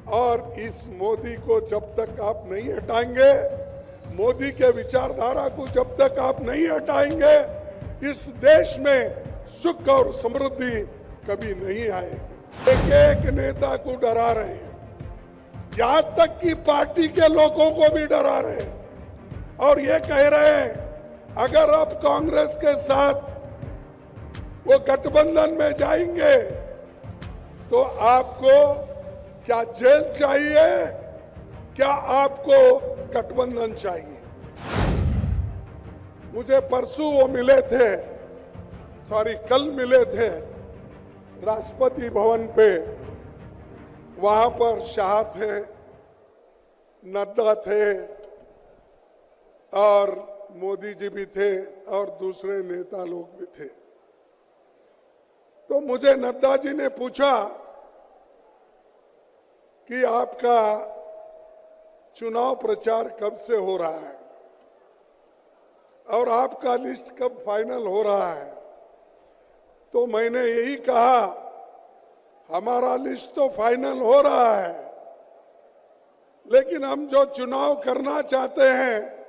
और इस मोदी को जब तक आप नहीं हटाएंगे, मोदी के विचारधारा को जब तक आप नहीं हटाएंगे, इस देश में सुख और समृद्धि कभी नहीं आएगी। एक एक नेता को डरा रहे हैं, यहां तक कि पार्टी के लोगों को भी डरा रहे हैं और ये कह रहे हैं अगर आप कांग्रेस के साथ वो गठबंधन में जाएंगे तो आपको क्या जेल चाहिए, क्या आपको गठबंधन चाहिए। मुझे परसों वो मिले थे, कल मिले थे राष्ट्रपति भवन पे। वहां पर शाह थे, नड्डा थे और मोदी जी भी थे और दूसरे नेता लोग भी थे। तो मुझे नड्डा जी ने पूछा कि आपका चुनाव प्रचार कब से हो रहा है और आपका लिस्ट कब फाइनल हो रहा है। तो मैंने यही कहा हमारा लिस्ट तो फाइनल हो रहा है, लेकिन हम जो चुनाव करना चाहते हैं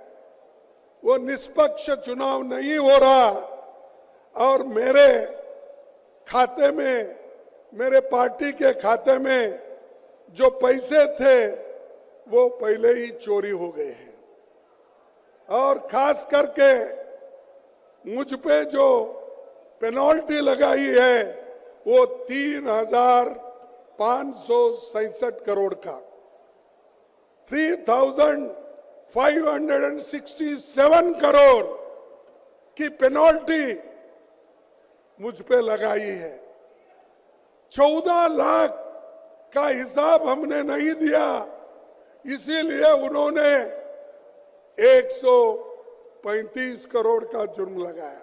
वो निष्पक्ष चुनाव नहीं हो रहा और मेरे खाते में, मेरे पार्टी के खाते में जो पैसे थे वो पहले ही चोरी हो गए हैं और खास करके मुझ पे जो पेनल्टी लगाई है वो 3,567 करोड़ का 3,567 करोड़ की पेनल्टी मुझ पे लगाई है। 14 लाख का हिसाब हमने नहीं दिया, इसीलिए उन्होंने 135 करोड़ का जुर्म लगाया।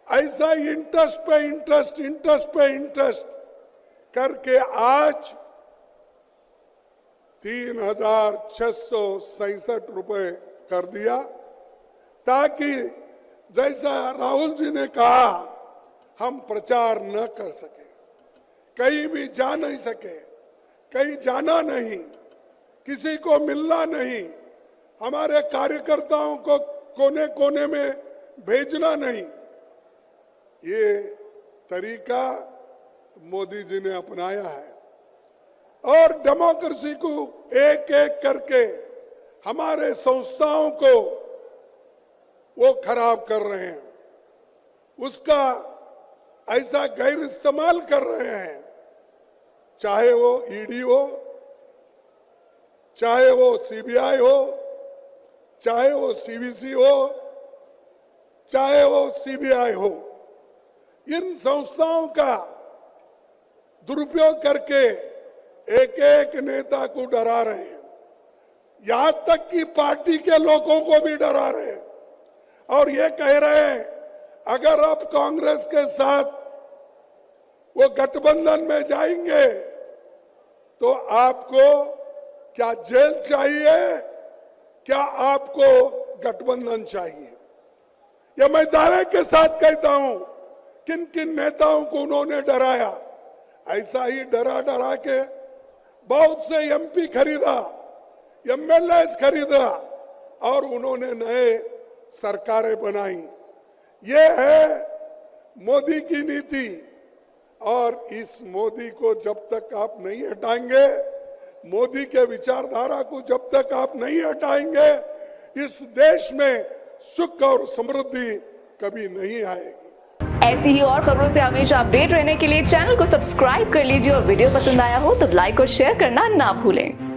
ऐसा इंटरेस्ट पे इंटरेस्ट, इंटरेस्ट पे इंटरेस्ट करके आज 3,667 रुपए कर दिया, ताकि जैसा राहुल जी ने कहा हम प्रचार न कर सके, कहीं भी जा नहीं सके, कहीं जाना नहीं, किसी को मिलना नहीं, हमारे कार्यकर्ताओं को कोने कोने में भेजना नहीं। ये तरीका मोदी जी ने अपनाया है और डेमोक्रेसी को एक एक करके हमारे संस्थाओं को वो खराब कर रहे हैं, उसका ऐसा गैर इस्तेमाल कर रहे हैं, चाहे वो ईडी हो, चाहे वो सीबीआई हो, चाहे वो सीवीसी हो, चाहे वो सीबीआई हो। इन संस्थाओं का दुरुपयोग करके एक एक नेता को डरा रहे हैं, यहां तक कि पार्टी के लोगों को भी डरा रहे हैं और ये कह रहे हैं अगर आप कांग्रेस के साथ वो गठबंधन में जाएंगे तो आपको क्या जेल चाहिए, क्या आपको गठबंधन चाहिए। यह मैं दावे के साथ कहता हूं, किन किन नेताओं को उन्होंने डराया। ऐसा ही डरा डरा के बहुत से एमपी खरीदा, एमएलए खरीदा और उन्होंने नए सरकारें बनाई। ये है मोदी की नीति और इस मोदी को जब तक आप नहीं हटाएंगे, मोदी के विचारधारा को जब तक आप नहीं हटाएंगे, इस देश में सुख और समृद्धि कभी नहीं आएगी। ऐसी ही और खबरों से हमेशा अपडेट रहने के लिए चैनल को सब्सक्राइब कर लीजिए और वीडियो पसंद आया हो तो लाइक और शेयर करना ना भूलें।